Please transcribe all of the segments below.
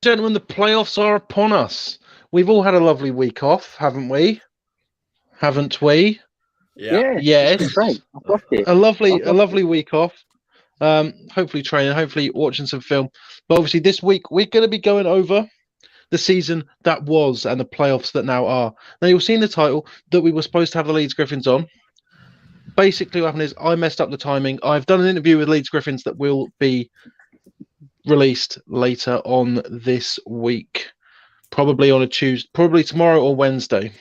Gentlemen, the playoffs are upon us. We've all had a lovely week off, haven't we? Haven't we? Yeah. Yes. It's been great. I've loved it. A lovely week off. Hopefully training, hopefully watching some film. But obviously this week we're going to be going over the season that was and the playoffs that now are. Now you'll see in the title that we were supposed to have the Leeds Gryphons on. Basically what happened is I messed up the timing. I've done an interview with Leeds Gryphons that will be released later on this week. Probably on a Tuesday, probably tomorrow or Wednesday.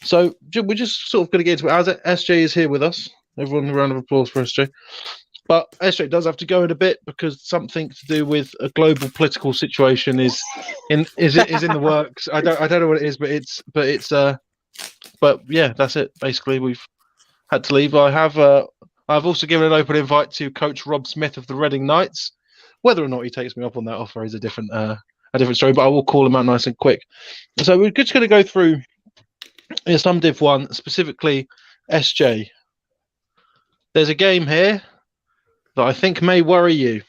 So we're just sort of going to get into it. As SJ is here with us. Everyone, a round of applause for SJ. But SJ does have to go in a bit because something to do with a global political situation is in the works. I don't know what it is, but yeah, that's it. Basically, we've had to leave. I've also given an open invite to Coach Rob Smith of the Reading Knights. Whether or not he takes me up on that offer is a different story. But I will call him out nice and quick. So we're just going to go through some Div 1, specifically SJ. There's a game here that I think may worry you.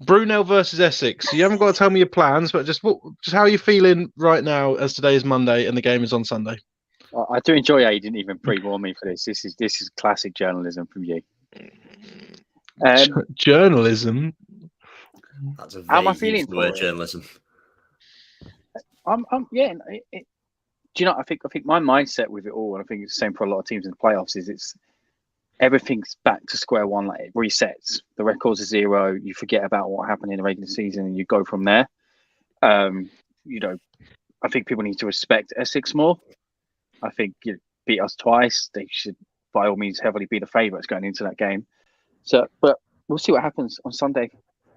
Brunel versus Essex. You haven't got to tell me your plans, but just how are you feeling right now as today is Monday and the game is on Sunday? I do enjoy how you didn't even pre-warn me for this. This is classic journalism from you. Journalism? That's a How am I vague feeling use of the for word it? journalism. Yeah. Do you know? I think my mindset with it all, and I think it's the same for a lot of teams in the playoffs, is it's everything's back to square one. Like it resets. The record's are 0. You forget about what happened in the regular season, and you go from there. I think people need to respect Essex more. I think you beat us twice. They should, by all means, heavily be the favourites going into that game. So, but we'll see what happens on Sunday.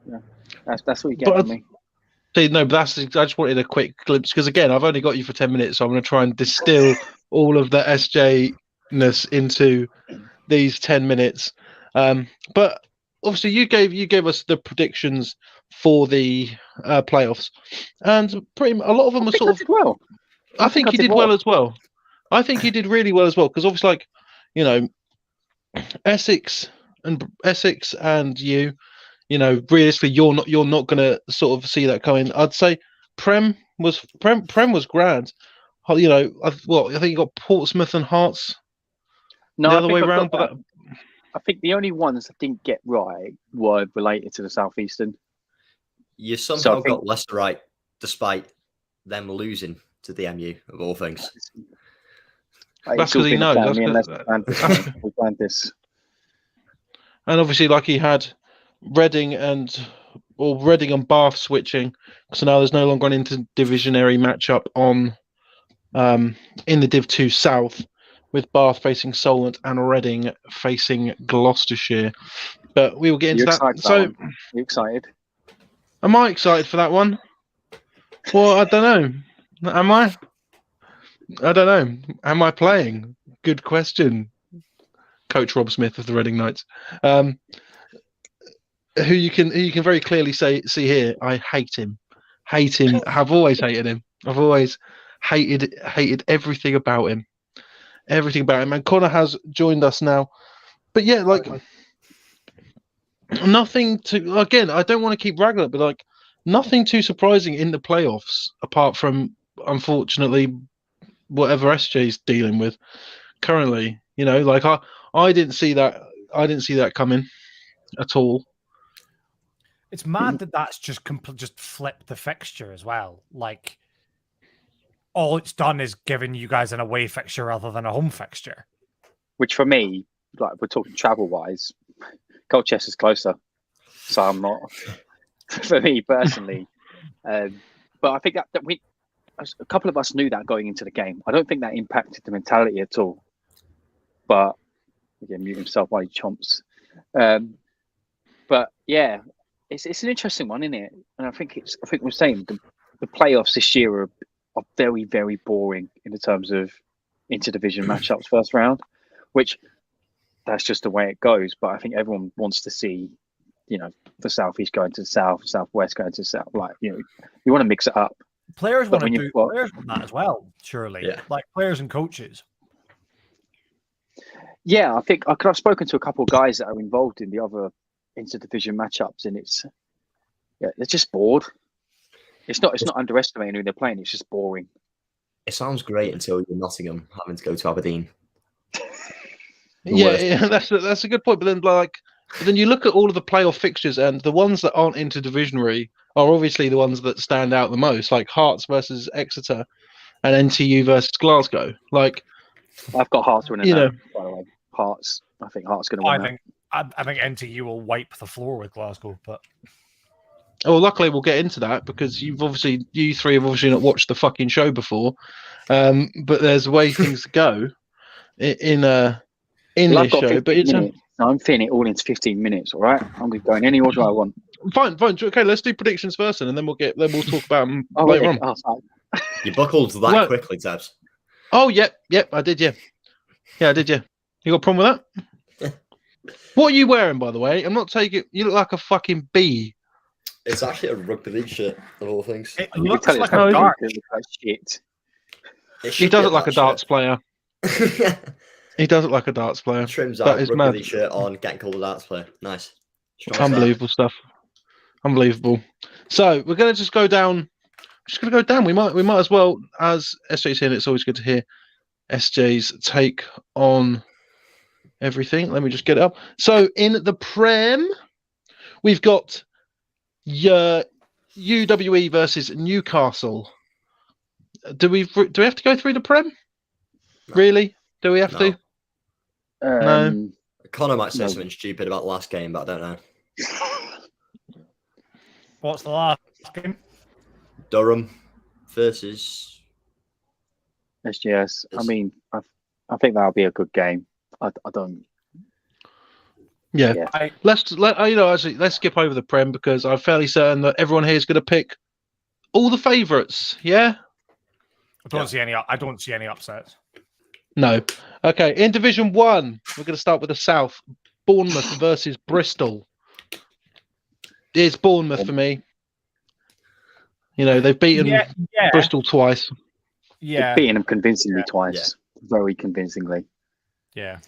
Yeah, that's what you get from me. No, but I just wanted a quick glimpse because again, I've only got you for 10 minutes, so I'm going to try and distill all of the SJ-ness into these 10 minutes. But obviously, you gave us the predictions for the playoffs, and a lot of them were sort of. Well, I think he did well as well. I think he did really well as well because obviously, Essex and you. Realistically, you're not going to sort of see that coming. I'd say Prem was grand. I think you got Portsmouth and Hearts the other way around. But I think the only ones I didn't get right were related to the Southeastern. You somehow got Leicester right, despite them losing to the MU of all things. That's because he knows. We planned this. And obviously, like he had Reading and Bath switching, so now there's no longer an interdivisionary matchup on in the Div 2 South with Bath facing Solent and Reading facing Gloucestershire. But we will get into that. So, are you excited? Am I excited for that one? Well, I don't know. Am I? I don't know. Am I playing? Good question. Coach Rob Smith of the Reading Knights. Who you can very clearly see here. I hate him. I've always hated him. I've always hated everything about him. And Connor has joined us now. But yeah, nothing to. Again, I don't want to keep ragging it, but nothing too surprising in the playoffs apart from, unfortunately, whatever SJ's dealing with currently. I didn't see that. I didn't see that coming at all. It's mad that's just flipped the fixture as well. All it's done is giving you guys an away fixture rather than a home fixture. Which for me, we're talking travel-wise, Colchester's closer. So I'm not, for me personally. But I think that a couple of us knew that going into the game. I don't think that impacted the mentality at all. But, again, mute himself while he chomps. But, yeah. It's an interesting one, isn't it? And I think we're saying the playoffs this year are very, very boring in the terms of interdivision matchups first round, which that's just the way it goes. But I think everyone wants to see, the Southeast going to the South, Southwest going to the South. You want to mix it up. Players want to do players want that as well, surely. Yeah. Players and coaches. Yeah, I think I've spoken to a couple of guys that are involved in the other interdivision matchups, and they're just bored. It's not underestimating who they're playing. It's just boring. It sounds great until you're Nottingham having to go to Aberdeen. Yeah, that's a good point. But then you look at all of the playoff fixtures, and the ones that aren't interdivisionary are obviously the ones that stand out the most, like Hearts versus Exeter and NTU versus Glasgow. Like, I've got Hearts winning you know, that, by the way. Hearts. I think Hearts going to win that. I think NTU will wipe the floor with Glasgow, but luckily we'll get into that because you three have obviously not watched the fucking show before. But there's a way things go in this show. But it's I'm fitting it all into 15 minutes. All right, I'm going any order I want. Fine. Okay, let's do predictions first, and then we'll talk about them later on. Oh, you buckled that quickly, Tabs. Oh, yep, I did, yeah. Yeah, I did, yeah. You got a problem with that? What are you wearing, by the way? I'm not taking. You look like a fucking bee. It's actually a rugby league shirt, of all things. It looks like a dart. Shit. He does look like a darts player. He does look like a darts player. Trims out rugby league shirt on, getting called a darts player. Nice. Unbelievable stuff. Unbelievable. So we're going to just go down. Just going to go down. We might as well, as SJ's here, it's always good to hear SJ's take on everything. Let me just get it up. So in the Prem, we've got UWE versus Newcastle. Do we have to go through the Prem? No. Really? Do we have to? No. Connor might say something stupid about the last game, but I don't know. What's the last game? Durham versus SGS. I mean, I think that'll be a good game. I don't. Yeah. Let's skip over the Prem because I'm fairly certain that everyone here is going to pick all the favourites. Yeah. I don't see any upsets. No. Okay. In Division 1, we're going to start with the South. Bournemouth versus Bristol. It's Bournemouth for me. You know, they've beaten Bristol twice. Yeah. They've beaten them convincingly twice. Yeah. Very convincingly. Yeah.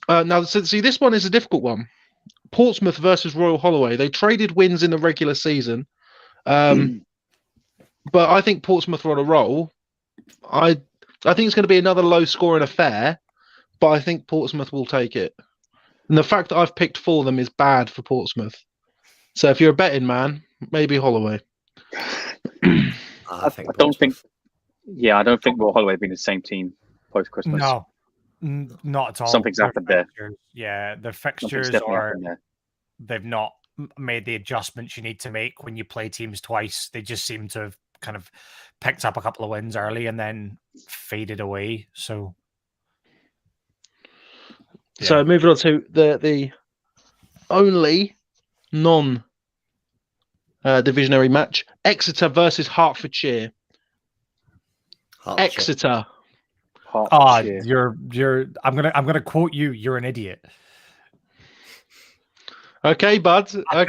Now, see, this one is a difficult one. Portsmouth versus Royal Holloway. They traded wins in the regular season. But I think Portsmouth are on a roll. I think it's going to be another low-scoring affair, but I think Portsmouth will take it. And the fact that I've picked for them is bad for Portsmouth. So if you're a betting man, maybe Holloway. I don't think Royal Holloway have been the same team post-Christmas. No, not at all. Something's happened there. Yeah, the fixtures they've not made the adjustments you need to make when you play teams twice. They just seem to have kind of picked up a couple of wins early and then faded away. So moving on to the only non-divisionary match: Exeter versus Hertfordshire. Exeter. You're. I'm gonna quote you. You're an idiot. Okay, bud. I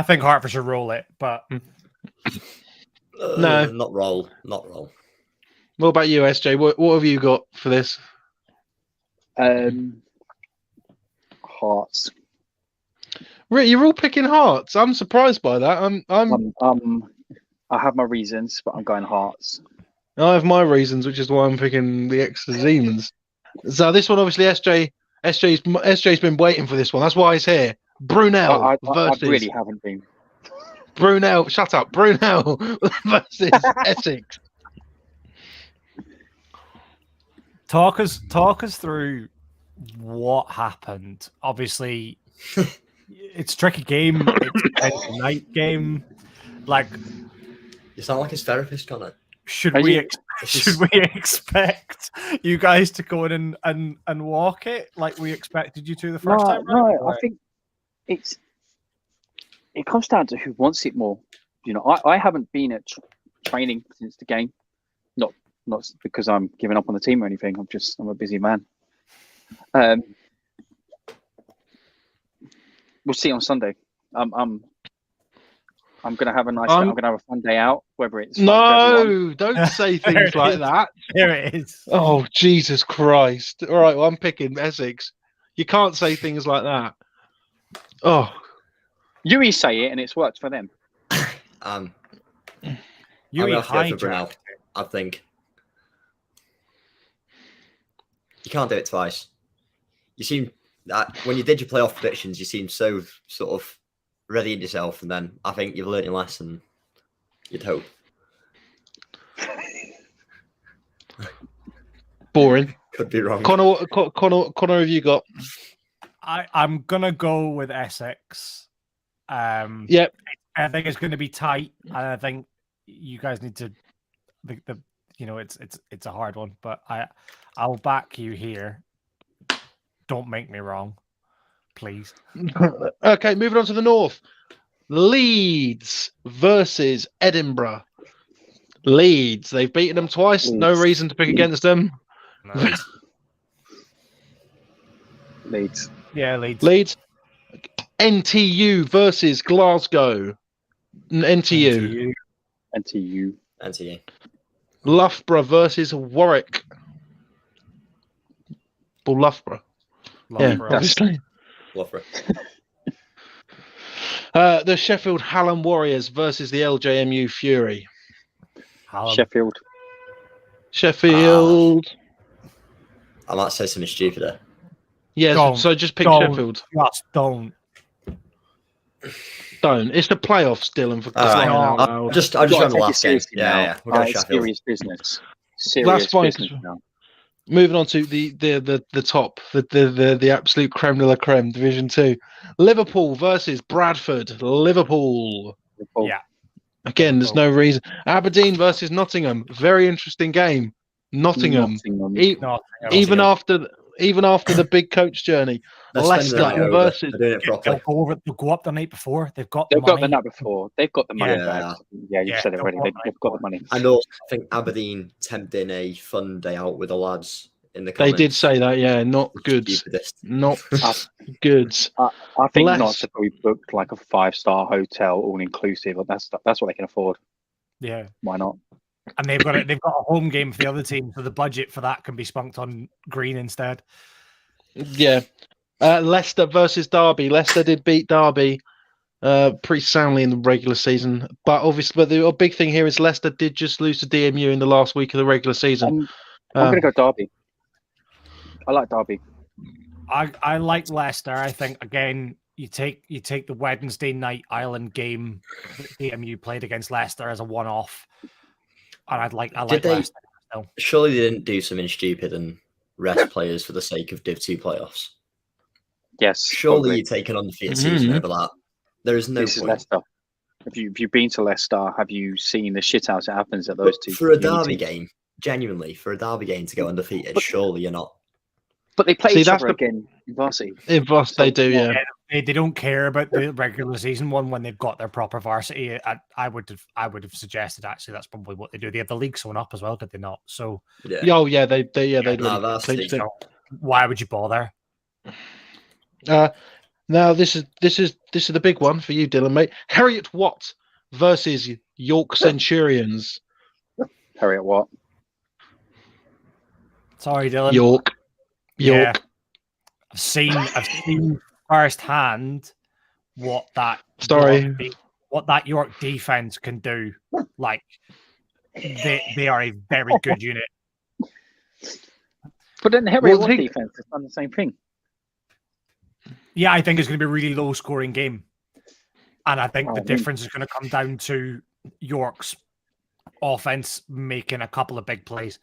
think Hertford should roll it, but no, not roll. What about you, SJ? What have you got for this? Hearts. You're all picking Hearts. I'm surprised by that. I have my reasons, but I'm going Hearts. I have my reasons, which is why I'm picking the Exeter Demons. So this one, obviously, SJ's been waiting for this one. That's why he's here. Brunel versus. I really haven't been. Brunel, shut up. Brunel versus Essex. Talk us through what happened. Obviously, it's a tricky game. It's a night game. Like, you sound like his therapist, Connor. Should we expect you guys to go in and walk it like we expected you to the first time? No, I think it comes down to who wants it more. You know, I haven't been at training since the game. Not because I'm giving up on the team or anything. I'm a busy man. We'll see on Sunday. I'm gonna have a nice. I'm gonna have a fun day out. Whether it's no, don't say things like that. There it is. Oh, Jesus Christ! All right, well, I'm picking Essex. You can't say things like that. Oh, you say it, and it's worked for them. I'm You gonna have to go for hijacked Brunel, it. I think. You can't do it twice. You seem when you did your playoff predictions, you seemed so sort of ready in yourself, and then I think you've learned your lesson. You'd hope. Boring. Could be wrong. Connor, have you got? I'm gonna go with Essex. Yep. I think it's going to be tight, and I think you guys need to. It's a hard one, but I'll back you here. Don't make me wrong, please. Okay, moving on to the north. Leeds versus Edinburgh. Leeds. They've beaten them twice. Leeds. No reason to pick against them. No. Leeds. Yeah, Leeds. Leeds. NTU versus Glasgow. NTU. NTU. Loughborough versus Warwick. Well, Loughborough. Yeah, obviously. Loughborough. The Sheffield Hallam Warriors versus the LJMU Fury. Hallam. Sheffield. I might say something stupid there. Yeah, so just pick Sheffield. Just don't. Don't. It's the playoffs, Dylan. For crying out loud. I'll just run the last game. Yeah. We'll go Sheffield. Serious business. Serious business now. Moving on to the top, the absolute creme de la creme, Division 2. Liverpool versus Bradford. Liverpool. Yeah. Again, there's no reason. Aberdeen versus Nottingham. Very interesting game. Nottingham. Even after the big coach journey. Leicester versus. They'll go up the night before. They've got the night before. They've got the money back. Yeah, you've said it already. They've got the money. And also, I think Aberdeen tempting a fun day out with the lads in the comments. They did say that, yeah. Not good. Not good. I think Notts have probably booked like a 5-star hotel, all inclusive. That's what they can afford. Yeah. Why not? And they've got a home game for the other team, so the budget for that can be spunked on green instead. Yeah. Leicester versus Derby. Leicester did beat Derby pretty soundly in the regular season, but obviously, the big thing here is Leicester did just lose to DMU in the last week of the regular season. I'm going to go Derby. I like Derby. I like Leicester. I think again, you take the Wednesday night Island game that DMU played against Leicester as a one-off. And I like Leicester. Surely they didn't do something stupid and rest players for the sake of Div 2 playoffs. Yes. Surely you're taking on the undefeated season over that. There is no point. Leicester. Have you been to Leicester? Have you seen the shit house that happens at those two? For a derby game, genuinely, for a derby game to go undefeated, surely you're not. But they play each other again in varsity. In varsity, they do, yeah. They don't care about the regular season one when they've got their proper varsity. I would have suggested actually that's probably what they do. They have the league sewn up as well, did they not? So they do. Why would you bother? Now this is the big one for you, Dylan, mate. Harriet Watt versus York Centurions. Harriet Watt. Sorry, Dylan. York. Yeah. I've seen firsthand what that York defense can do. Like they are a very good unit. But then Harriet Watt defense has done the same thing. Yeah, I think it's going to be a really low scoring game. And I think the difference is going to come down to York's offense making a couple of big plays.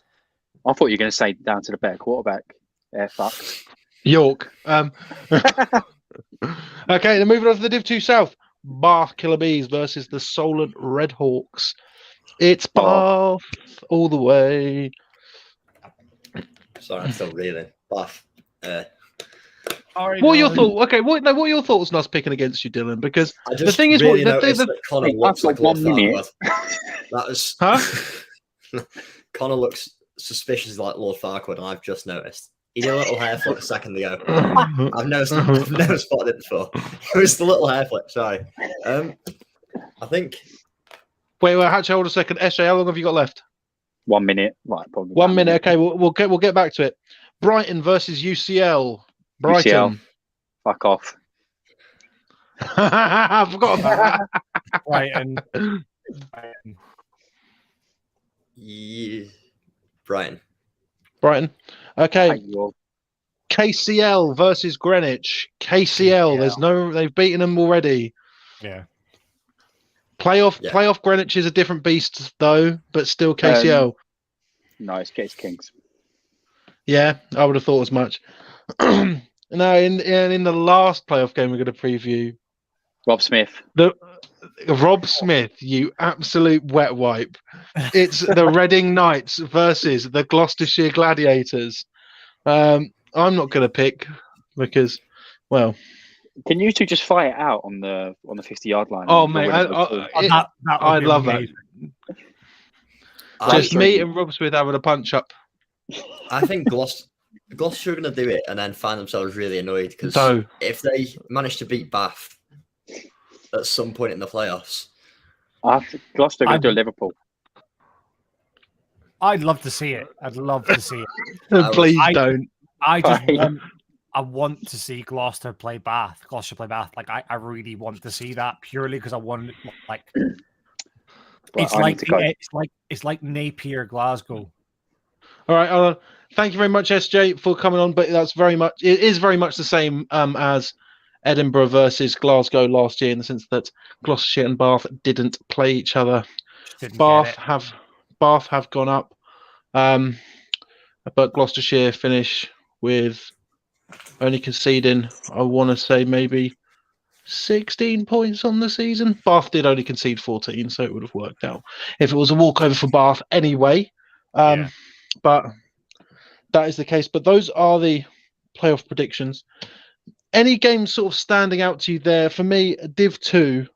I thought you were going to say down to the better quarterback. Fucked. York. Okay, then moving on to the Div 2 South. Bath Killer Bees versus the Solent Red Hawks. It's Bath all the way. Sorry, I'm still reeling. Bath. What are your thoughts? Okay, what are your thoughts on us picking against you, Dylan? Because the thing is, really that Connor looks like 1 minute. That was Connor looks suspiciously like Lord Farquaad, and I've just noticed. He did a little hair flip a second ago. I've never spotted it before. It was the little hair flip. Sorry. I think. Wait, actually, hold a second. SJ, how long have you got left? 1 minute. Right, probably 1 minute. Okay, we'll get back to it. Brighton versus UCL. Brighton. UCL. Fuck off. I forgot about that. Brighton. Yeah. Brighton. Okay. KCL versus Greenwich. KCL. They've beaten them already. Yeah. Playoff Greenwich is a different beast though, but still KCL. No, it's Kings. Yeah, I would have thought as much. Now, in the last playoff game we're going to preview, Rob Smith. Rob Smith, you absolute wet wipe. It's the Reading Knights versus the Gloucestershire Gladiators. I'm not going to pick because, well, can you two just fight it out on the 50-yard line? Oh mate, I'd love that. Just me and Rob Smith having a punch up. I think Gloucestershire are going to do it and then find themselves really annoyed because if they manage to beat Bath at some point in the playoffs, I think Gloucester are going to do Liverpool. I'd love to see it. I'd love to see it. Please don't. I want to see Gloucester play Bath. Like I really want to see that purely because I want it's like Napier Glasgow. All right. Thank you very much, SJ, for coming on. But it is very much the same as Edinburgh versus Glasgow last year in the sense that Gloucestershire and Bath didn't play each other. Bath have gone up, but Gloucestershire finish with only conceding, I want to say maybe 16 points on the season. Bath did only concede 14, so it would have worked out if it was a walkover for Bath anyway. But that is the case. But those are the playoff predictions. Any games sort of standing out to you there? For me, Div 2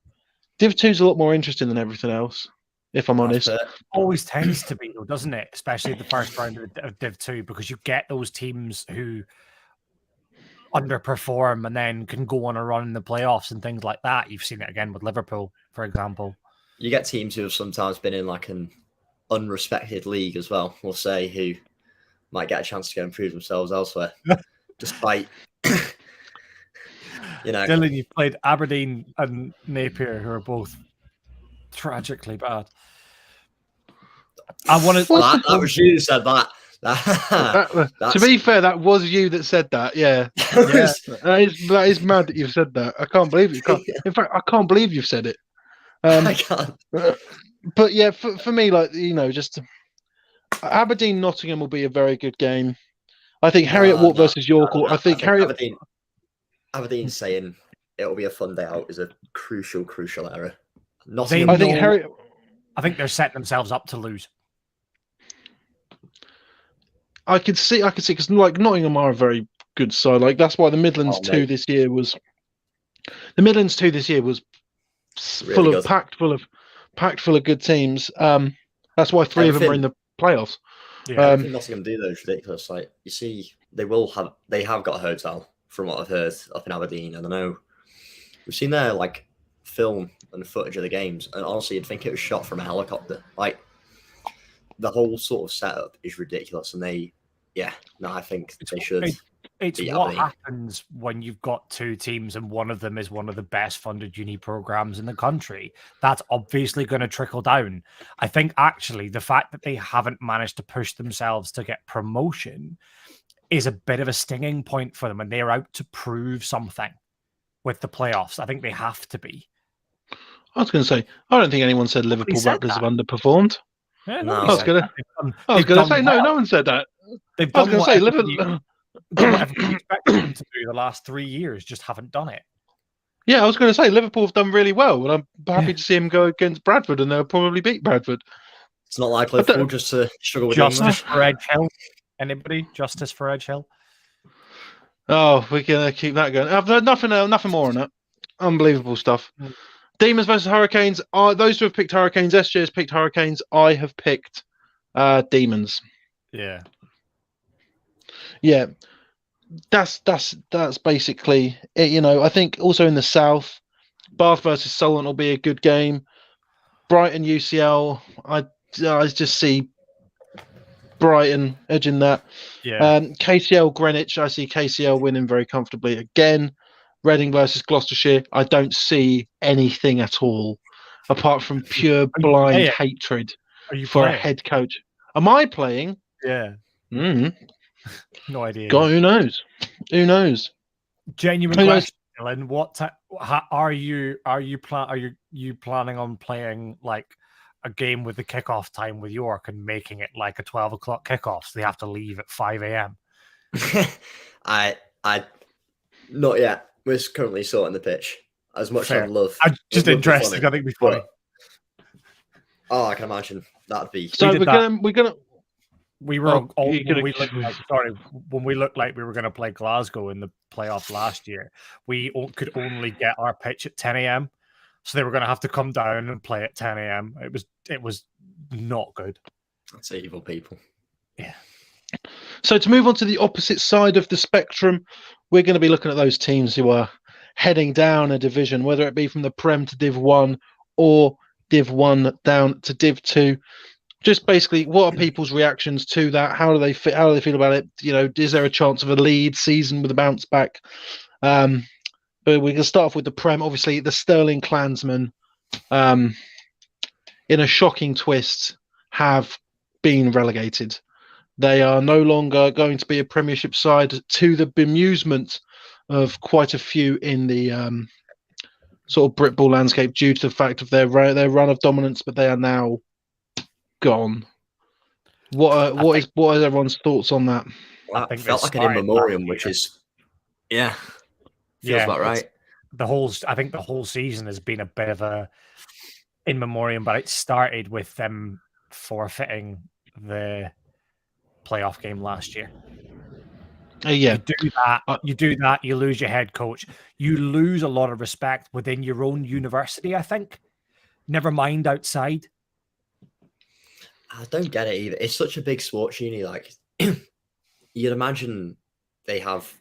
is a lot more interesting than everything else, if I'm honest. Always tends to be, though, doesn't it? Especially the first round of Div 2, because you get those teams who underperform and then can go on a run in the playoffs and things like that. You've seen it again with Liverpool, for example. You get teams who have sometimes been in like an unrespected league as well, we'll say, who might get a chance to go and prove themselves elsewhere. Despite, Dylan, you played Aberdeen and Napier, who are both tragically bad. That was you who said that. To be fair, that was you that said that. Yeah. That is mad that you've said that. I can't believe it. In fact, I can't believe you've said it. I can't. But yeah, for me, just Aberdeen Nottingham will be a very good game. I think Harriet Walk versus York. I think Aberdeen saying it'll be a fun day out is a crucial error. I think they're setting themselves up to lose. I could see because Nottingham are a very good side. Like that's why the Midlands 2 this year was really packed full of good teams. That's why three of them are in the playoffs. Yeah, I think Nottingham do those ridiculous. Like you see, they have got a hotel from what I've heard up in Aberdeen. I don't know. We've seen their film and footage of the games, and honestly, you'd think it was shot from a helicopter. Like the whole sort of setup is ridiculous, and I think they should. It's what happens when you've got two teams and one of them is one of the best funded uni programs in the country. That's obviously going to trickle down. I think actually the fact that they haven't managed to push themselves to get promotion is a bit of a stinging point for them, and they're out to prove something with the playoffs. I think they have to be. I was going to say, I don't think anyone said Liverpool Raptors have underperformed. Yeah, no, I was going to say, no one said that. I was going to say, Liverpool. Whatever you expected them to do the last 3 years, just haven't done it. Yeah, I was going to say Liverpool have done really well, and I'm happy to see them go against Bradford, and they'll probably beat Bradford. It's not like Liverpool just to struggle with justice for Edge Hill. Anybody? Justice for Edge Hill? Oh, we're going to keep that going. I've heard nothing more on that. Unbelievable stuff. Demons versus Hurricanes. Those who have picked Hurricanes, SJ has picked Hurricanes. I have picked Demons. Yeah. Yeah, that's basically it. I think also in the south, Bath versus Solent will be a good game. Brighton UCL, I just see Brighton edging that. Yeah. KCL Greenwich, I see KCL winning very comfortably again. Reading versus Gloucestershire, I don't see anything at all apart from pure blind hatred for a head coach. Am I playing? Yeah. Mm. No idea. God, who knows? Who knows? Genuine question, Dylan. What are you planning on playing like a game with the kickoff time with York and making it like a 12 o'clock kickoff, so they have to leave at 5 a.m.? I not yet. We're currently sorting the pitch. As much as I'd love. I'm just interested. I think it'd be funny. Oh, I can imagine that'd be. So we're gonna. When we looked like we were going to play Glasgow in the playoff last year, we could only get our pitch at 10 a.m. So they were going to have to come down and play at 10 a.m. It was not good. That's evil people. Yeah. So to move on to the opposite side of the spectrum, we're going to be looking at those teams who are heading down a division, whether it be from the Prem to Div 1 or Div 1 down to Div 2. Just basically, what are people's reactions to that? How do they feel about it? You know, is there a chance of a lead season with a bounce back? But we can start off with the Prem. Obviously, the Stirling Klansmen, in a shocking twist, have been relegated. They are no longer going to be a Premiership side, to the bemusement of quite a few in the sort of Britball landscape, due to the fact of their run of dominance. But they are now gone. What are everyone's thoughts on that? I think felt like an in memoriam, which is feels about right. I think the whole season has been a bit of a in memoriam, but it started with them forfeiting the playoff game last year. Yeah, you do that, you lose your head coach, you lose a lot of respect within your own university, I think. Never mind outside. I don't get it either. It's such a big sports uni. Like, you'd imagine they have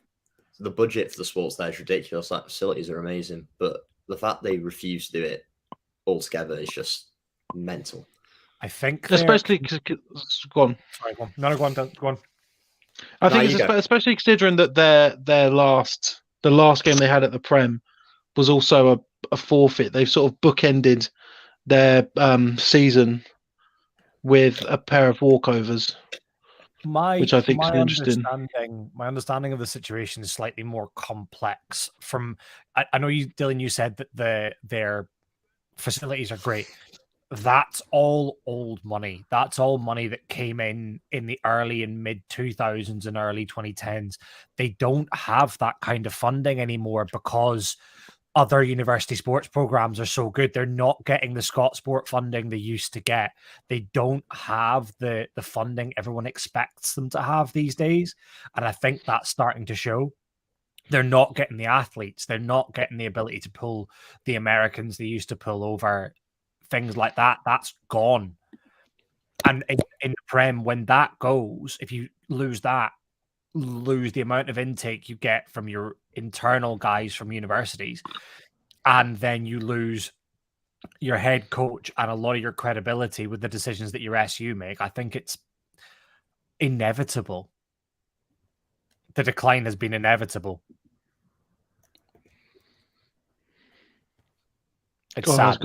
the budget for the sports there is ridiculous. Like, facilities are amazing, but the fact they refuse to do it altogether is just mental. I think, especially go on. Sorry, go on. No, go on. I think it's especially considering that the last game they had at the Prem was also a forfeit. They've sort of bookended their season with a pair of walkovers, which I think is interesting. My understanding of the situation is slightly more complex. I know you, Dylan, you said that their facilities are great. That's all old money. That's all money that came in the early and mid 2000s and early 2010s. They don't have that kind of funding anymore because other university sports programs are so good. They're not getting the Scott Sport funding they used to get. They don't have the funding everyone expects them to have these days. And I think that's starting to show. They're not getting the athletes. They're not getting the ability to pull the Americans they used to pull over. Things like that, that's gone. And in the Prem, when that goes, if you lose that, lose the amount of intake you get from your internal guys from universities, and then you lose your head coach and a lot of your credibility with the decisions that your SU make, I think it's inevitable. The decline has been inevitable. It's sad.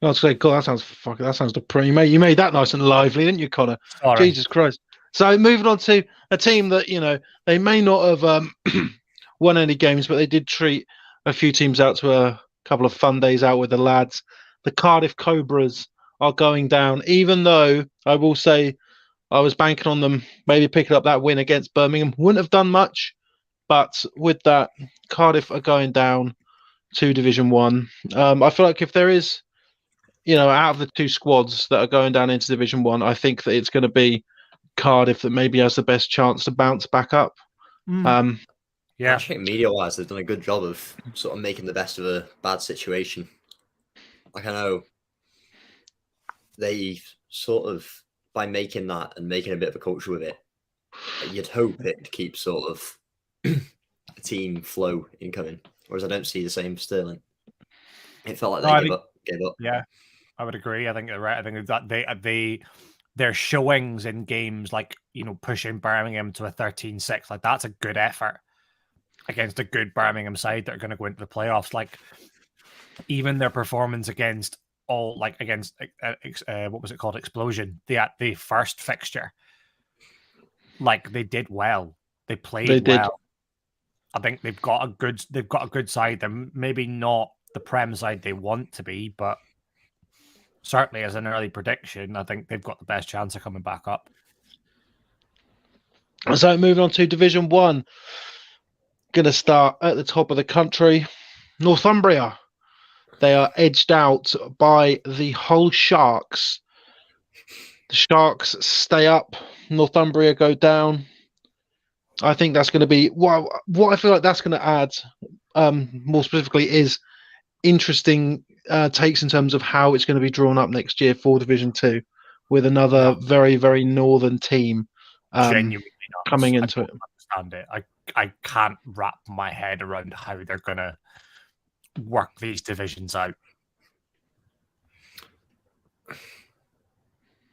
I'd say, God, that sounds depressing. You made that nice and lively, didn't you, Connor? Sorry. Jesus Christ. So moving on to a team that, you know, they may not have won any games, but they did treat a few teams out to a couple of fun days out with the lads. The Cardiff Cobras are going down, even though I will say I was banking on them maybe picking up that win against Birmingham. Wouldn't have done much, but with that, Cardiff are going down to Division 1. I feel like if there is, you know, out of the two squads that are going down into Division 1, I think that it's going to be Cardiff that maybe has the best chance to bounce back up. Yeah, I think media-wise, they've done a good job of sort of making the best of a bad situation. Like, I know they sort of, by making that and making a bit of a culture with it, you'd hope it keeps sort of a team flow incoming. Whereas I don't see the same for Stirling. It felt like they gave up. Yeah, I would agree. I think they're right. I think that their showings in games like, you know, pushing Birmingham to a 13-6, like that's a good effort. against a good Birmingham side that are going to go into the playoffs. Like, even their performance against what was it called, Explosion, the first fixture, like, they did well. They played well. I think they've got a good side. They're maybe not the Prem side they want to be, but certainly as an early prediction, I think they've got the best chance of coming back up. So moving on to Division 1, going to start at the top of the country. Northumbria, they are edged out by the Hull Sharks. The Sharks stay up, Northumbria go down. I think that's going to be what I feel like that's going to add more specifically is interesting takes in terms of how it's going to be drawn up next year for Division 2 with another very, very northern team Genuinely coming into it. Understand it. I can't wrap my head around how they're going to work these divisions out.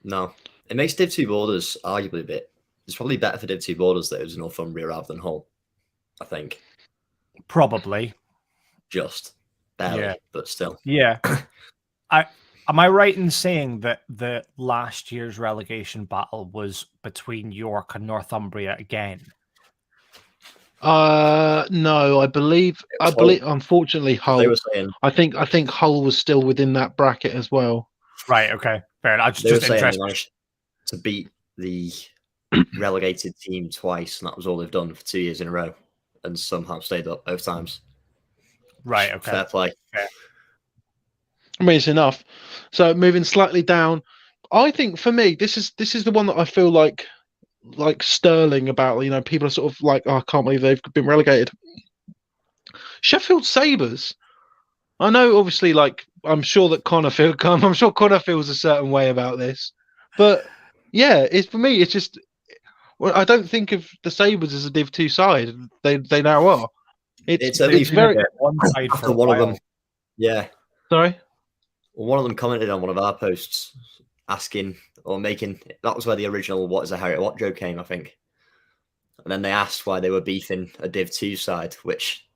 No, it makes Div 2 borders arguably a bit. It's probably better for Div 2 borders that it was Northumbria rather than Hull, I think. Probably. Just barely, but still. Yeah. Am I right in saying that the last year's relegation battle was between York and Northumbria again? No, I believe unfortunately Hull. They were saying, I think Hull was still within that bracket as well. Right, okay. Fair enough. They were saying they managed to beat the relegated team twice, and that was all they've done for 2 years in a row, and somehow stayed up both times. Right, okay. Fair play. Fair. I mean, it's enough. So moving slightly down, I think for me, this is the one that I feel like sterling about. You know, people are sort of like, oh, I can't believe they've been relegated. Sheffield Sabres. I know, obviously, like I'm sure Connor feels a certain way about this, but yeah, it's for me. It's just I don't think of the Sabres as a Div 2 side. They now are. It's very one side after one of them. Yeah. Sorry. Well, one of them commented on one of our posts asking or making, that was where the original "What is a Harriet Watt" joke came, I think. And then they asked why they were beefing a Div 2 side, which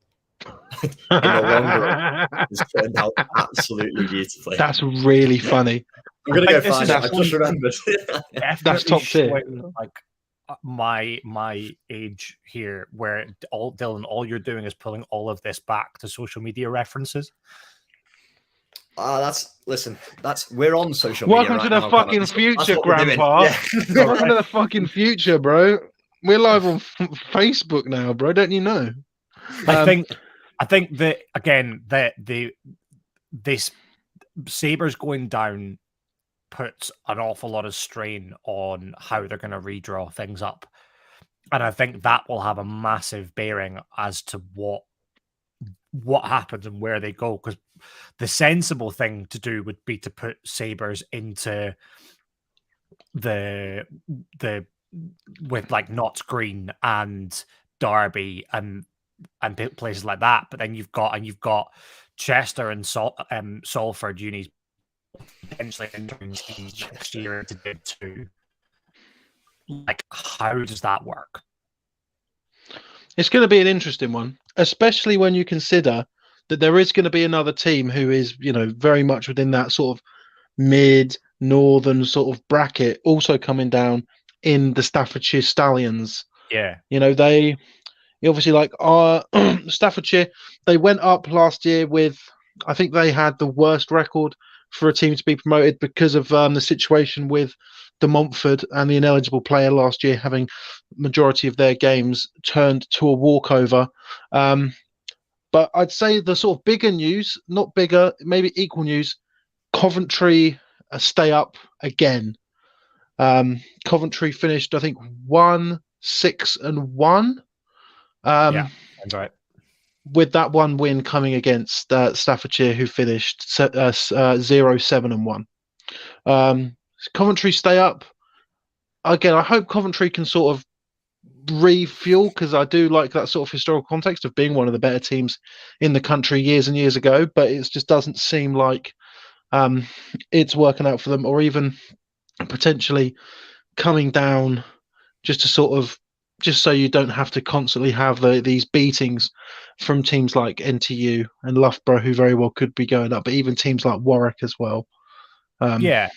in the long run has turned out absolutely beautifully. That's really funny. I'm going to go find it. I just remembered. That's top tier. Like my age here, where Dylan, all you're doing is pulling all of this back to social media references. We're on social media. Welcome to the fucking future, Grandpa. Yeah. Welcome to the fucking future, bro. We're live on Facebook now, bro. Don't you know? I think that again, this Sabres going down puts an awful lot of strain on how they're going to redraw things up, and I think that will have a massive bearing as to what happens and where they go, because the sensible thing to do would be to put Sabres into the with like Notts Green and Derby and places like that, but then you've got Chester and Salford unis potentially entering next year into Div 2. Like, how does that work? It's going to be an interesting one, especially when you consider that there is going to be another team who is, you know, very much within that sort of mid-northern sort of bracket, also coming down in the Staffordshire Stallions. Yeah. You know, they obviously like Staffordshire, they went up last year with, I think they had the worst record for a team to be promoted because of the situation with de Montfort and the ineligible player last year having majority of their games turned to a walkover. But I'd say the sort of bigger news, not bigger, maybe equal news, Coventry stay up again. Coventry finished, I think, 1-6-1. Yeah, that's right. With that one win coming against Staffordshire, who finished 0-7-1. Coventry stay up. Again, I hope Coventry can sort of refuel, because I do like that sort of historical context of being one of the better teams in the country years and years ago, but it just doesn't seem like it's working out for them, or even potentially coming down just to sort of just so you don't have to constantly have these beatings from teams like NTU and Loughborough, who very well could be going up, but even teams like Warwick as well. Yeah,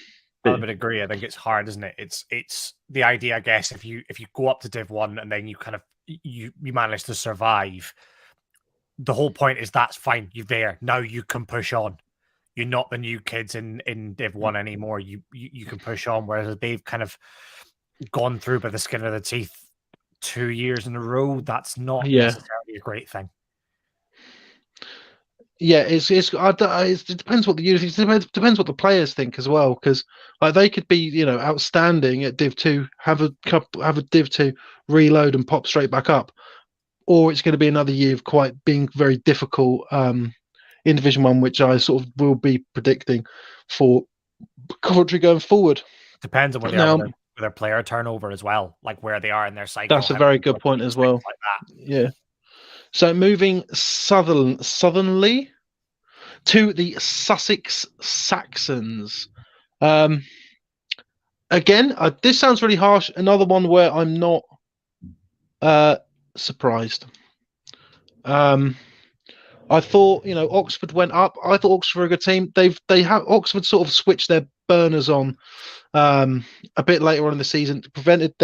I would agree. I think it's hard, isn't it? It's the idea, I guess, if you go up to Div 1 and then you kind of you manage to survive, the whole point is that's fine. You're there. Now you can push on. You're not the new kids in Div 1 anymore. You can push on, whereas they've kind of gone through by the skin of their teeth 2 years in a row. That's not necessarily a great thing. Yeah, it depends what the unit thinks. It depends what the players think as well, because like they could be outstanding at Div 2, have a Div 2 reload and pop straight back up, or it's going to be another year of being very difficult in Division 1, which I sort of will be predicting for Coventry going forward. Depends on what they are with their player turnover as well, like where they are in their cycle. That's a very good point as well. Like that. Yeah. So moving southernly to the Sussex Saxons. Again, this sounds really harsh. Another one where I'm not surprised. I thought, Oxford went up. I thought Oxford were a good team. Oxford sort of switched their burners on a bit later on in the season, prevented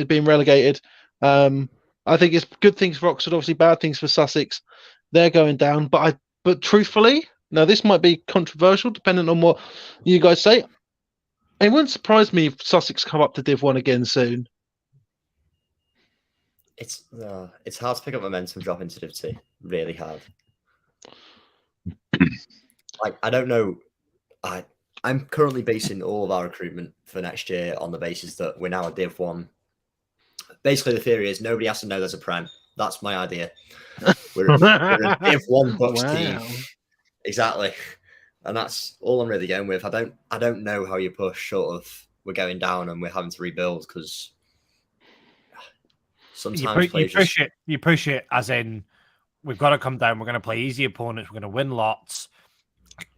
being relegated. I think it's good things for Oxford, obviously bad things for Sussex. They're going down, but truthfully, now this might be controversial depending on what you guys say. It wouldn't surprise me if Sussex come up to Div 1 again soon. It's hard to pick up momentum drop into Div 2. Really hard. Like, I don't know. I'm currently basing all of our recruitment for next year on the basis that we're now a Div 1. Basically, the theory is nobody has to know there's a Prem. That's my idea. We're a Div 1 Bucks team. Exactly. And that's all I'm really going with. I don't know how you push sort of we're going down and we're having to rebuild, because sometimes you push it as in we've got to come down, we're going to play easy opponents, we're going to win lots,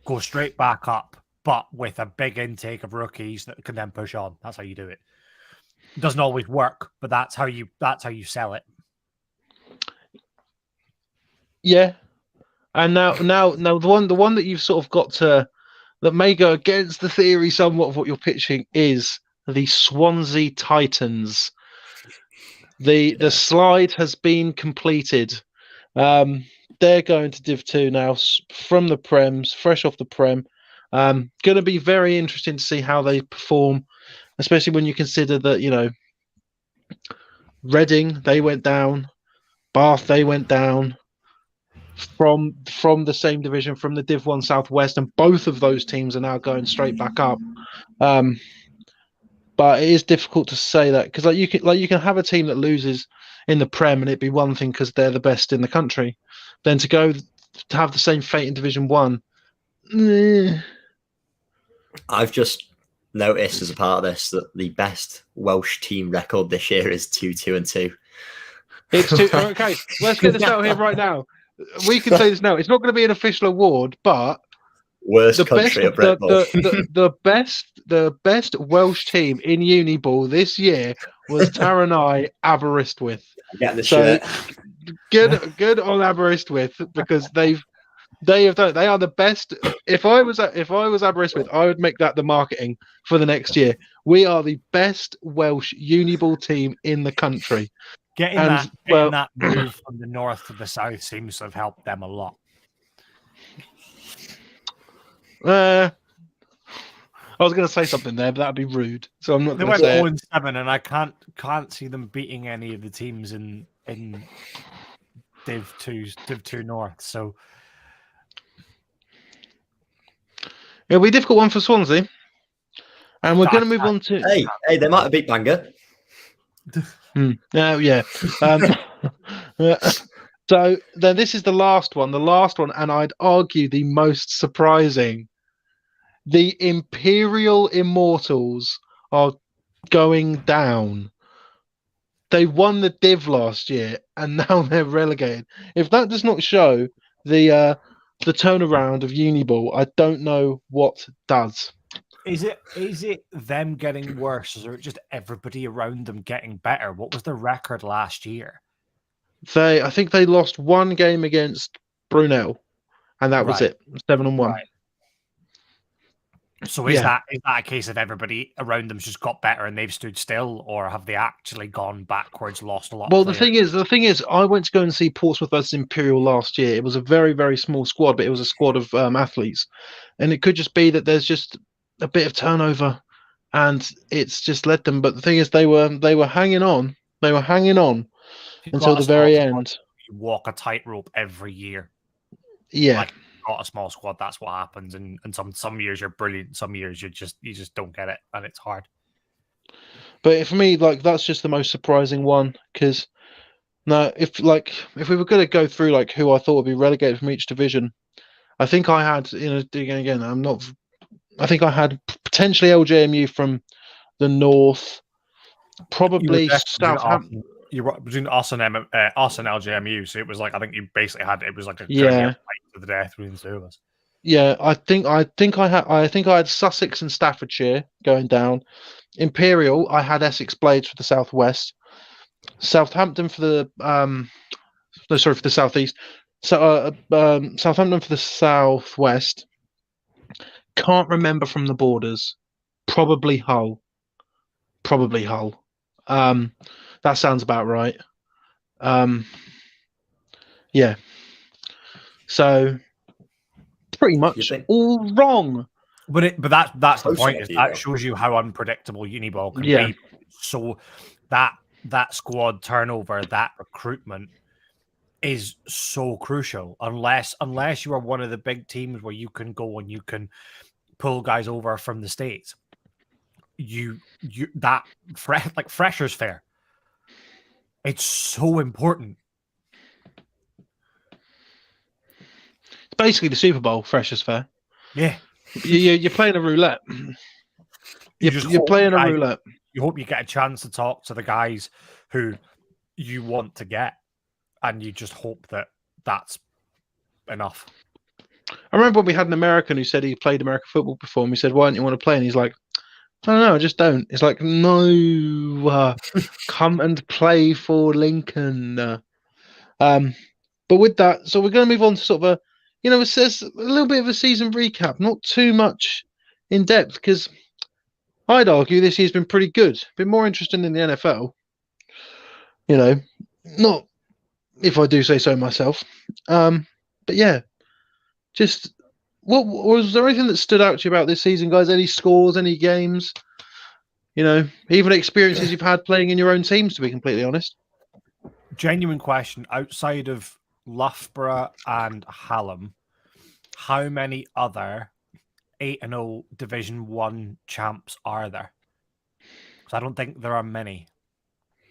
go straight back up, but with a big intake of rookies that can then push on. That's how you do it. It doesn't always work, but that's how you sell it. Yeah. And now the one that you've sort of got that may go against the theory somewhat of what you're pitching is the Swansea Titans. The slide has been completed. They're going to Div 2 now from the Prems, fresh off the Prem. Going to be very interesting to see how they perform, especially when you consider that, Reading, they went down, Bath, they went down from the same division, from the Div 1 Southwest, and both of those teams are now going straight back up. But it is difficult to say that, because you can have a team that loses in the Prem and it'd be one thing because they're the best in the country. Then to have the same fate in Division 1. I've just noticed as a part of this that the best Welsh team record this year is 2-2-2. It's 2. Okay, let's get this out here right now. We can say this now. It's not going to be an official award, but worst country of Red Bull. The best Welsh team in Uniball this year was Taranai Aberystwyth. So good on Aberystwyth, because they have done it. They are the best. If I was Aberystwyth, I would make that the marketing for the next year. We are the best Welsh Uniball team in the country. Getting that move from the north to the south seems to have helped them a lot. I was going to say something there, but that'd be rude. So I'm not going to say. They went 4-7, and I can't see them beating any of the teams in Div 2 North. So it'll be a difficult one for Swansea, and we're going to move on to. Hey, they might have beat Bangor. Yeah. So then this is the last one, and I'd argue the most surprising. The Imperial Immortals are going down. They won the Div last year, and now they're relegated. If that does not show the turnaround of Uniball, I don't know what does. Is it them getting worse, or is it just everybody around them getting better? What was the record last year? I think they lost one game against Brunel, and that was it. 7-1. Right. So is that a case of everybody around them's just got better and they've stood still, or have they actually gone backwards, lost a lot? Well, the thing is, I went to go and see Portsmouth versus Imperial last year. It was a very, very small squad, but it was a squad of athletes, and it could just be that there's just a bit of turnover, and it's just led them. But the thing is, they were hanging on. They were hanging on until the very end. You walk a tightrope every year. Yeah. Like, got a small squad, that's what happens, and some years you're brilliant, some years you just don't get it, and it's hard. But for me, like, that's just the most surprising one, because if we were going to go through like who I thought would be relegated from each division, I think I had, again, I think I had potentially LJMU from the north, probably Southampton. You were between us and LJMU, so it was like, I think you basically had, it was like a fight to the death between the two of us. Yeah, I think I had Sussex and Staffordshire going down. Imperial, I had Essex Blades for the southwest. Southampton for the for the southeast. So Southampton for the southwest. Can't remember from the borders. Probably Hull. That sounds about right. Yeah. So pretty much all wrong. But that's the point. Is that shows you how unpredictable Uniball can be. So that squad turnover, that recruitment is so crucial. Unless you are one of the big teams where you can go and you can pull guys over from the States, like Freshers Fair. It's so important. It's basically the Super Bowl, Freshers Fair. Yeah. You're playing a roulette. You're playing a roulette. You hope you get a chance to talk to the guys who you want to get, and you just hope that that's enough. I remember when we had an American who said he played American football before, and we said, "Why don't you want to play?" And he's like, "I don't know, I just don't." It's like, no, come and play for Lincoln. But with that, so we're going to move on to sort of a, it says a little bit of a season recap, not too much in depth, because I'd argue this year's been pretty good, been more interesting than the NFL. Not if I do say so myself. But yeah, just what was there anything that stood out to you about this season, guys? Any scores, any games? Even experiences you've had playing in your own teams, to be completely honest. Genuine question. Outside of Loughborough and Hallam, how many other 8-0 Division 1 champs are there? Because I don't think there are many.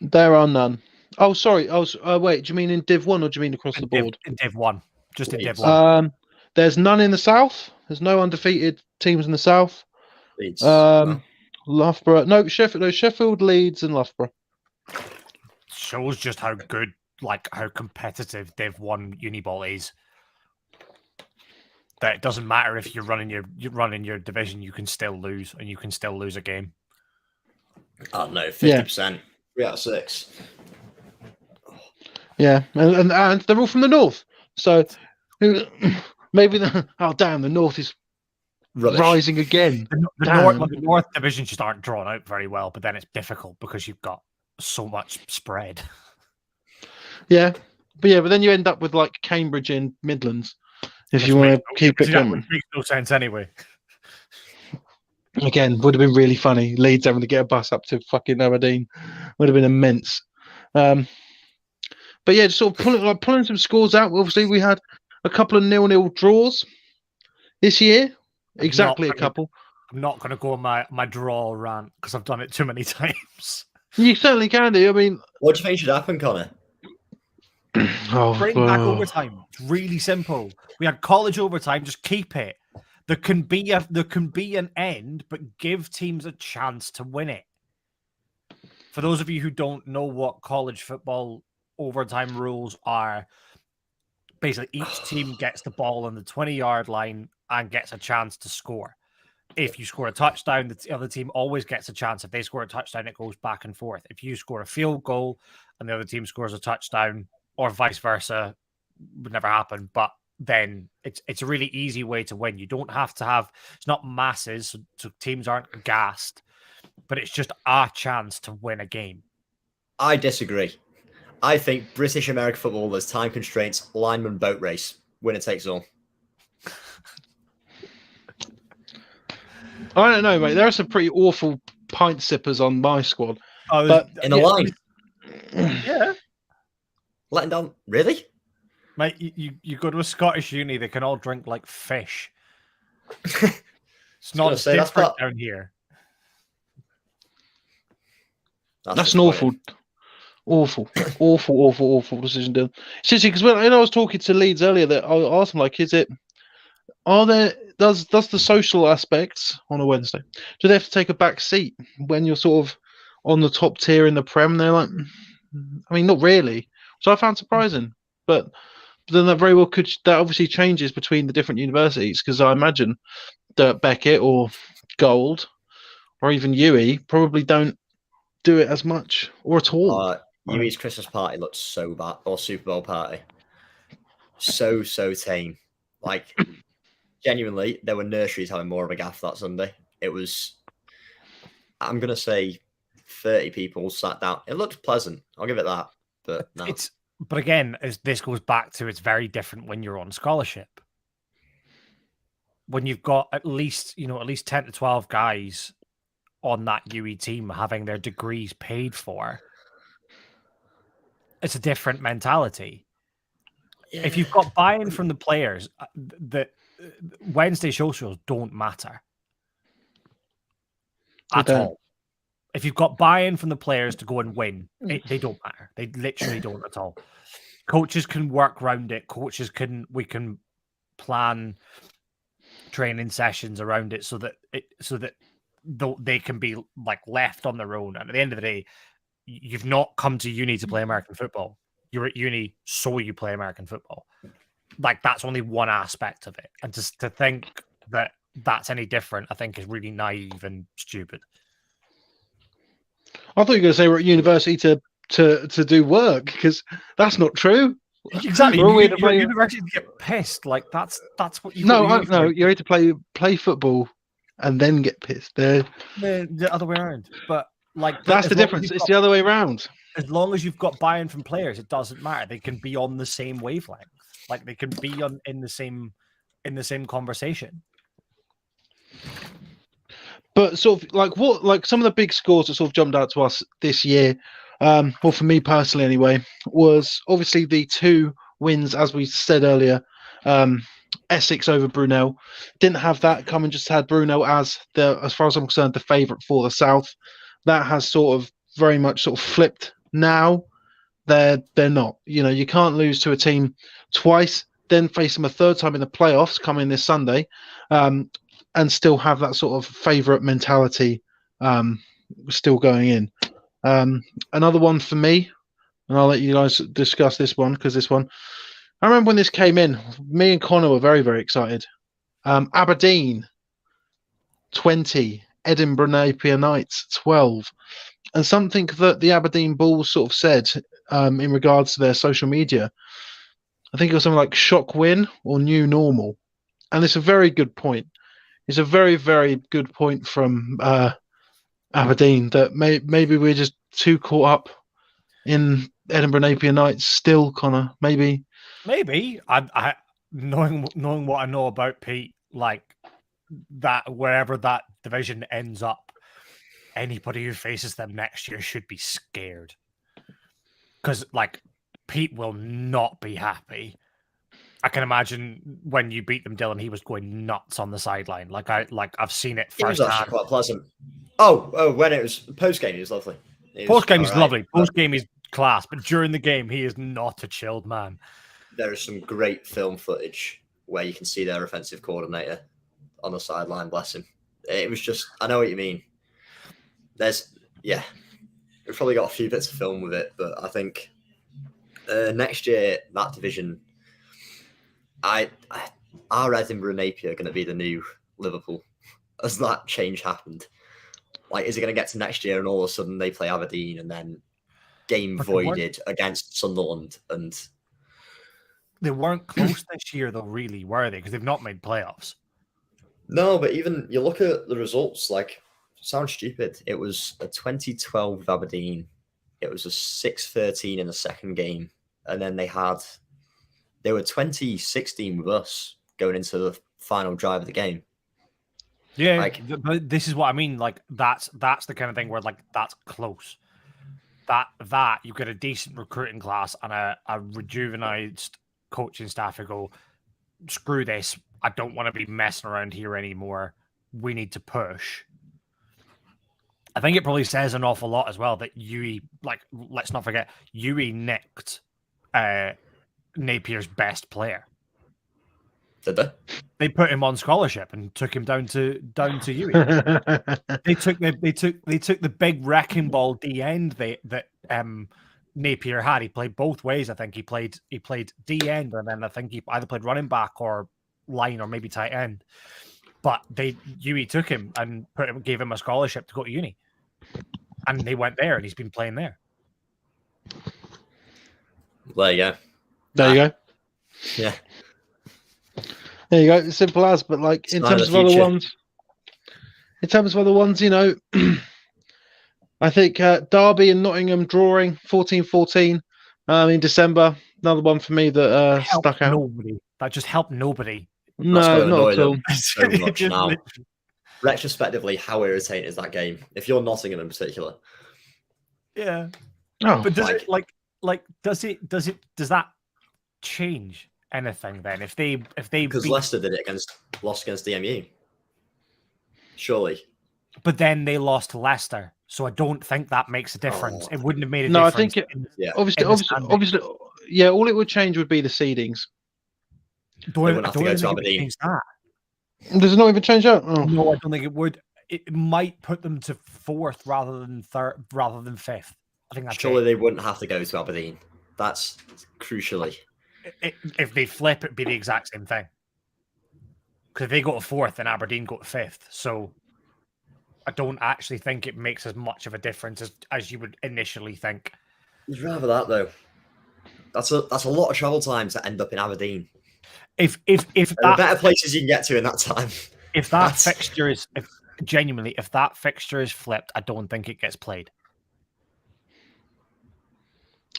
There are none. Oh, sorry. Wait, do you mean in Div 1 or do you mean across the board? In Div 1. Just in Div 1. There's none in the south. There's no undefeated teams in the south. Leeds. Loughborough. No, Sheffield, Leeds, and Loughborough. Shows just how good, like how competitive Div 1 Uniball is. That it doesn't matter if you're running your division, you can still lose, and you can still lose a game. Oh no, 50%. 3 out of 6. Yeah, and they're all from the north. So maybe the north is rising again. The north divisions just aren't drawn out very well, but then it's difficult because you've got so much spread. Yeah, but then you end up with like Cambridge in Midlands if you want to keep it going. That makes no sense anyway. Again, would have been really funny. Leeds having to get a bus up to fucking Aberdeen would have been immense. But yeah, just sort of pulling some scores out. Obviously, we had a couple of 0-0 draws this year. Exactly a couple. I'm not going to go on my draw rant because I've done it too many times. You certainly can do. I mean, what do you think should happen, Connor? Bring back overtime. It's really simple. We had college overtime. Just keep it. There can be an end, but give teams a chance to win it. For those of you who don't know what college football overtime rules are, basically each team gets the ball on the 20-yard line and gets a chance to score. if you score a touchdown, the other team always gets a chance. If they score a touchdown, it goes back and forth. If you score a field goal and the other team scores a touchdown, or vice versa, would never happen. But then it's a really easy way to win. You don't have to have, it's not masses, so teams aren't gassed, but it's just a chance to win a game. I disagree. I think British American football, there's time constraints, lineman boat race, winner takes all. I don't know, mate. There are some pretty awful pint sippers on my squad. Oh, but in the line. Yeah. Letting down. Really? Mate, you go to a Scottish uni, they can all drink like fish. It's not different down here. That's an awful decision, Dylan. Seriously, because when I was talking to Leeds earlier, that I asked them, like, does the social aspects on a Wednesday, do they have to take a back seat when you're sort of on the top tier in the Prem? They're like, I mean, not really. So I found surprising, but then that very well could, that obviously changes between the different universities, because I imagine that Beckett or Gold or even UE probably don't do it as much or at all. UE's Christmas party looked so bad, or Super Bowl party. So tame. Like, genuinely, there were nurseries having more of a gaff that Sunday. It was, I'm going to say 30 people sat down. It looked pleasant. I'll give it that. But no. But again, as this goes back to, it's very different when you're on scholarship. When you've got at least 10 to 12 guys on that UE team having their degrees paid for, it's a different mentality. Yeah. If you've got buy-in from the players, the Wednesday socials don't matter at all. If you've got buy-in from the players to go and win, they don't matter. They literally don't at all. Coaches can work around it. We can plan training sessions around it so that they can be like left on their own. And at the end of the day, you've not come to uni to play American football. You're at uni so you play American football. Like, that's only one aspect of it. And just to think that that's any different, I think, is really naive and stupid. I thought you were going to say we're at university to do work, because that's not true. Exactly. You're university to get pissed. Like, that's what you. No, you're here to play football and then get pissed. The other way around. But like, that's the difference. It's the other way around. As long as you've got buy-in from players, it doesn't matter. They can be on the same wavelength. Like, they can be in the same conversation. But sort of like some of the big scores that sort of jumped out to us this year, well, for me personally anyway, was obviously the 2 wins, as we said earlier. Essex over Brunel. Didn't have that come and just had Brunel as far as I'm concerned, the favourite for the South. That has sort of very much sort of flipped now. They're not. You can't lose to a team twice, then face them a third time in the playoffs coming this Sunday. And still have that sort of favourite mentality still going in. Another one for me, and I'll let you guys discuss this one, because this one, I remember when this came in, me and Connor were very, very excited. Aberdeen, 20. Edinburgh Napier Knights, 12. And something that the Aberdeen Bulls sort of said in regards to their social media, I think it was something like shock win or new normal. And it's a very good point. It's a very, very good point from Aberdeen that maybe we're just too caught up in Edinburgh Napier Knights still, Connor. Maybe. I knowing what I know about Pete, like that, wherever that division ends up, anybody who faces them next year should be scared, because like Pete will not be happy. I can imagine when you beat them, Dylan, he was going nuts on the sideline. I've seen it firsthand. It was actually quite pleasant. Oh, when it was post game, he was lovely. Post game, he's lovely. Post game, he's class. But during the game, he is not a chilled man. There is some great film footage where you can see their offensive coordinator on the sideline. Bless him. It was just, I know what you mean. We've probably got a few bits of film with it, but I think next year that division. Our Edinburgh Napier are going to be the new Liverpool. has that change happened? Like, is it going to get to next year and all of a sudden they play Aberdeen and then game voided against Sunderland? And they weren't close this year, though, really, were they? Because they've not made playoffs. No, but even you look at the results, like, sounds stupid. It was a 2012 with Aberdeen. It was a 6-13 in the second game. And then they were 2016 with us going into the final drive of the game. Yeah, like, but this is what I mean. Like, that's the kind of thing where, like, that's close. That you've got a decent recruiting class and a rejuvenated coaching staff who go, screw this. I don't want to be messing around here anymore. We need to push. I think it probably says an awful lot as well that Uwe, like, let's not forget, Uwe nicked Napier's best player. Did they? They put him on scholarship and took him down to Uwe. they took the big wrecking ball D end that Napier had. He played both ways. I think he played D end, and then I think he either played running back or line or maybe tight end. But Uwe took him and gave him a scholarship to go to uni, and they went there, and he's been playing there. There you go. There you go. Yeah. There you go. Simple as, but like in terms of other ones, you know, I think Derby and Nottingham drawing 14-14 in December. Another one for me that stuck out. Nobody. That just helped nobody. No, not at all. So much now. Retrospectively, how irritating is that game? If you're Nottingham in particular. Yeah. Oh, but does that change anything then? If they because Leicester did it lost against DMU. Surely. But then they lost to Leicester, so I don't think that makes a difference. It wouldn't have made a difference. No, I think obviously, yeah. All it would change would be the seedings. They wouldn't have to go to Aberdeen. Does it not even change that? Oh. No, I don't think it would. It might put them to fourth rather than fifth. I think that's surely they wouldn't have to go to Aberdeen. That's crucially. If they flip, it'd be the exact same thing. Because if they go to fourth, then Aberdeen go to fifth. So I don't actually think it makes as much of a difference as you would initially think. You'd rather that though. That's a lot of travel time to end up in Aberdeen. If there are better places you can get to in that time. If that fixture is if that fixture is flipped, I don't think it gets played.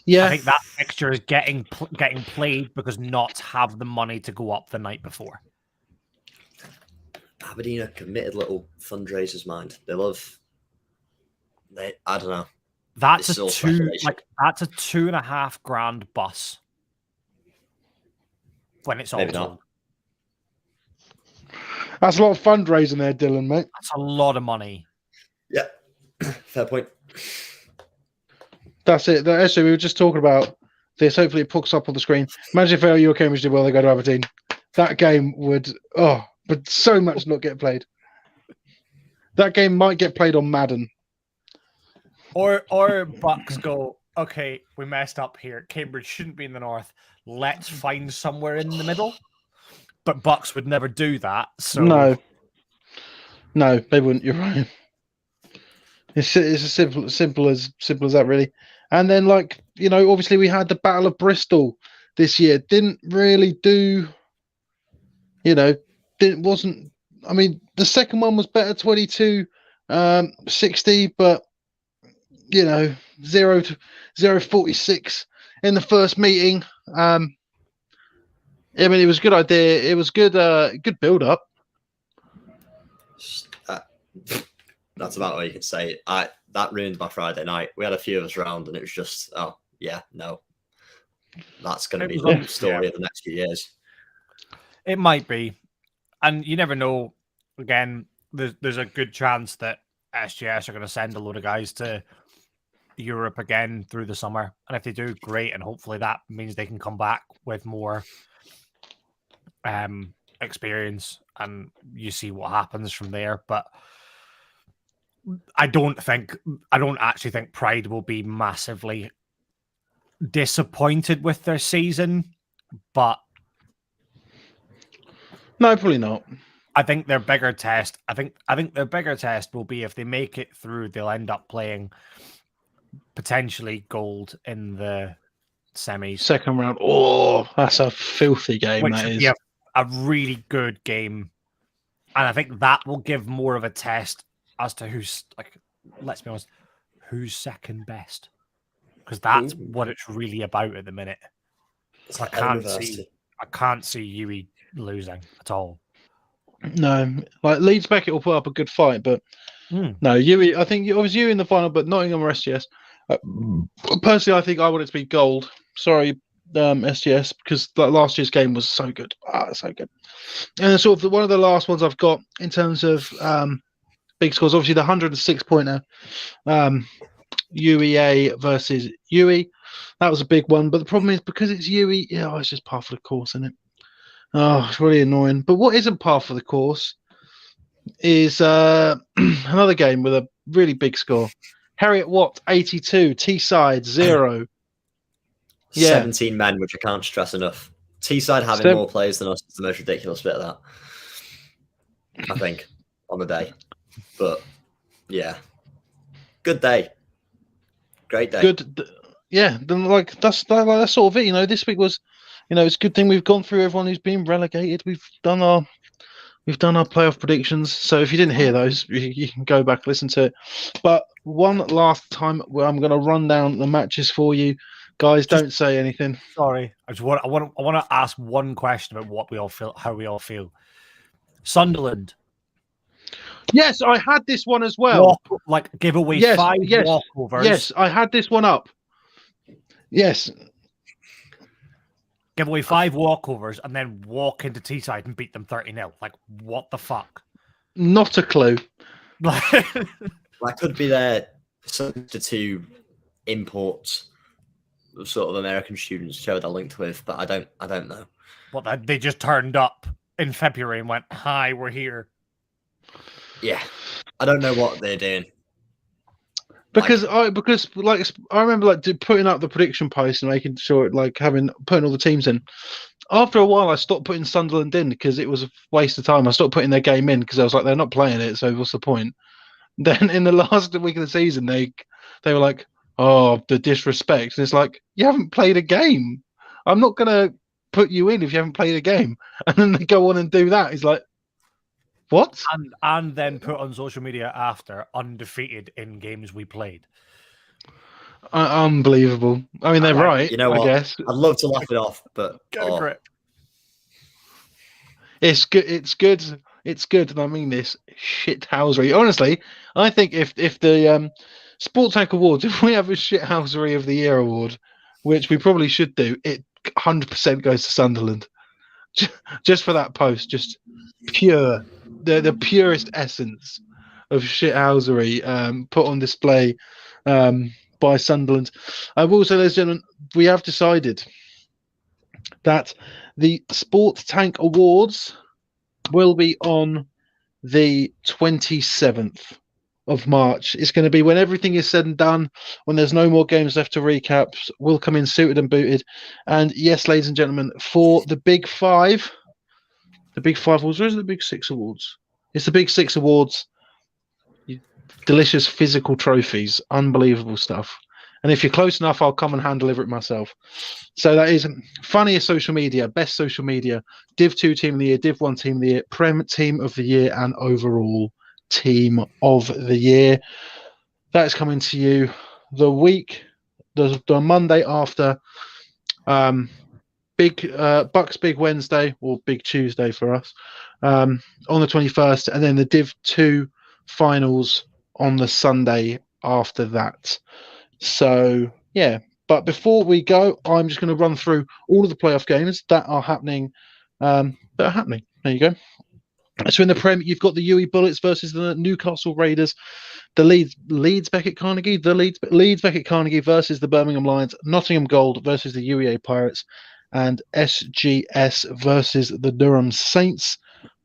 Yeah, I think that fixture is getting played because Notts have the money to go up the night before. Aberdeen are committed little fundraisers, mind. I don't know. That's a $2,500 bus when it's all done. That's a lot of fundraising there, Dylan, mate. That's a lot of money. Yeah, fair point. That's it. Actually, we were just talking about this. Hopefully, it picks up on the screen. Imagine if LU or Cambridge did well, they go to Aberdeen. That game would, but so much not get played. That game might get played on Madden. Or Bucks go, okay, we messed up here. Cambridge shouldn't be in the north. Let's find somewhere in the middle. But Bucks would never do that. So no, they wouldn't. You're right. It's as simple as that, really. And then, obviously we had the Battle of Bristol this year. Didn't really do, wasn't. I mean, the second one was better, 22-60, but 0-46 in the first meeting. I mean, it was a good idea. It was good build up. That's about all you can say. That ruined my Friday night. We had a few of us around, and it was just, that's going to be the story of the next few years. It might be, and you never know. Again, there's a good chance that SGS are going to send a load of guys to Europe again through the summer, and if they do, great. And hopefully that means they can come back with more experience, and you see what happens from there. But I don't actually think Pride will be massively disappointed with their season, but no, probably not. I think their bigger test. I think their bigger test will be if they make it through. They'll end up playing potentially Gold in the semis, second round. Oh, that's a filthy game. Which that would is be a really good game, and I think that will give more of a test as to who's like. Let's be honest, who's second best? Because that's what it's really about at the minute. I can't see Yui losing at all. No, like Leeds Beckett will put up a good fight, but no, Yui. I think it was Yui in the final, but Nottingham or SGS. Personally, I think I want it to be Gold. Sorry, SGS, because last year's game was so good. So good. And sort of one of the last ones I've got in terms of big scores, obviously the 106 pointer, UEA versus Yui. That was a big one, but the problem is because it's Yui, it's just par for the course, isn't it? Oh, it's really annoying. But what isn't par for the course is another game with a really big score. Harriet Watt, 82. Teesside, 0. 17 men, which I can't stress enough. Teesside having more players than us is the most ridiculous bit of that, I think, on the day. But, yeah. Good day. Great day. Good. Yeah, then that's sort of it. This week was, it's a good thing we've gone through everyone who's been relegated. We've done our playoff predictions. So if you didn't hear those, you can go back and listen to it. But one last time, I'm going to run down the matches for you, guys. Don't say anything. Sorry, I want to ask one question about what we all feel, how we all feel. Sunderland. Yes, I had this one as well. Give away 5 walkovers. Yes, I had this one up. Yes. Give away 5 walkovers and then walk into Teesside and beat them 30-0. What the fuck? Not a clue. That could be their substitute imports of sort of American students show they're linked with, but I don't know. They just turned up in February and went, "Hi, we're here." Yeah, I don't know what they're doing. Because I remember putting up the prediction post and making sure putting all the teams in. After a while, I stopped putting Sunderland in because it was a waste of time. I stopped putting their game in because I was like, they're not playing it, so what's the point? Then in the last week of the season, they were like, "Oh, the disrespect." And it's like, you haven't played a game. I'm not gonna put you in if you haven't played a game. And then they go on and do that. It's like, what? And then put on social media after undefeated in games we played. Unbelievable. I mean, they're right. You know what? I guess I'd love to laugh it off, but it's good. It's good. It's good, and I mean this shithousery. Honestly, I think if the Sport Tank Awards, if we have a shithousery of the year award, which we probably should do, it 100% goes to Sunderland. Just for that post, just pure. The purest essence of shithousery put on display by Sunderland. I will say, ladies and gentlemen, we have decided that the Sport Tank Awards will be on the 27th of March. It's going to be when everything is said and done, when there's no more games left to recap. We'll come in suited and booted. And yes, ladies and gentlemen, for the Big Five. The Big Five awards, or is it the Big Six awards? It's the Big Six awards. Delicious physical trophies, unbelievable stuff. And if you're close enough, I'll come and hand deliver it myself. So that is funniest social media, best social media, Div 2 Team of the Year, Div 1 Team of the Year, Prem Team of the Year, and overall Team of the Year. That is coming to you the Monday after Bucks Big Wednesday, or Big Tuesday for us, on the 21st, and then the Div 2 finals on the Sunday after that. So yeah, but before we go, I'm just going to run through all of the playoff games that are happening. There you go. So in the Prem, you've got the UE Bullets versus the Newcastle Raiders, the Leeds Beckett Carnegie, Leeds Beckett Carnegie versus the Birmingham Lions, Nottingham Gold versus the UEA Pirates, and SGS versus the Durham Saints.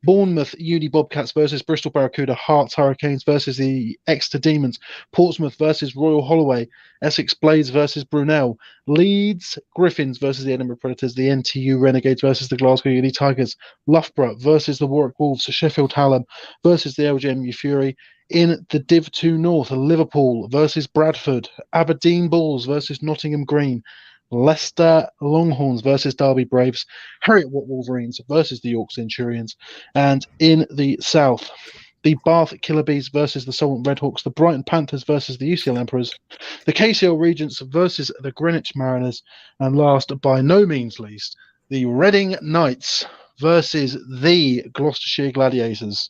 Bournemouth Uni Bobcats versus Bristol Barracuda, Hearts Hurricanes versus the Exeter Demons, Portsmouth versus Royal Holloway, Essex Blades versus Brunel, Leeds Gryphons versus the Edinburgh Predators, the NTU Renegades versus the Glasgow Uni Tigers, Loughborough versus the Warwick Wolves, Sheffield Hallam versus the LGMU Fury. In the Div 2 North, Liverpool versus Bradford, Aberdeen Bulls versus Nottingham Green, Leicester Longhorns versus Derby Braves, Harriet Watt Wolverines versus the York Centurions, and in the South, the Bath Killer Bees versus the Solent Redhawks, the Brighton Panthers versus the UCL Emperors, the KCL Regents versus the Greenwich Mariners, and last by no means least, the Reading Knights versus the Gloucestershire Gladiators.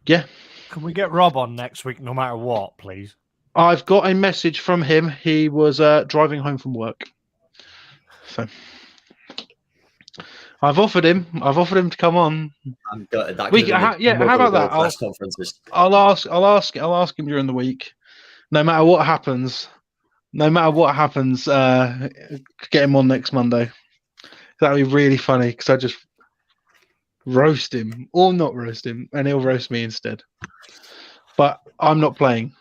Yeah. Can we get Rob on next week, no matter what, please? I've got a message from him. He was driving home from work, so I've offered him to come on. I'm gutted. That how about that? Press conferences. I'll ask him during the week. No matter what happens, get him on next Monday. That'd be really funny because I just roast him or not roast him, and he'll roast me instead. But I'm not playing.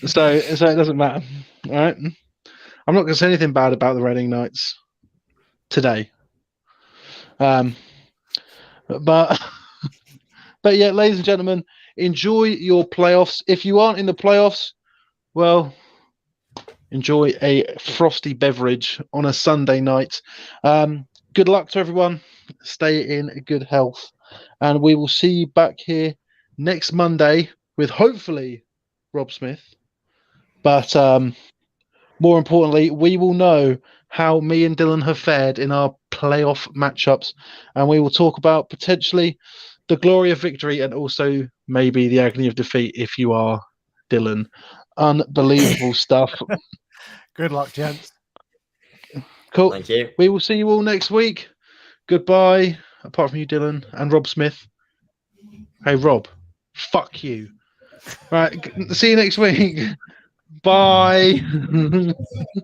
so it doesn't matter. All right. I'm not going to say anything bad about the Reading Knights today. But yeah, ladies and gentlemen, enjoy your playoffs. If you aren't in the playoffs, well, enjoy a frosty beverage on a Sunday night. Good luck to everyone. Stay in good health. And we will see you back here next Monday with hopefully Rob Smith. But more importantly, we will know how me and Dylan have fared in our playoff matchups. And we will talk about potentially the glory of victory and also maybe the agony of defeat if you are Dylan. Unbelievable stuff. Good luck, gents. Cool. Thank you. We will see you all next week. Goodbye. Apart from you, Dylan and Rob Smith. Hey, Rob. Fuck you. Right. See you next week. Bye.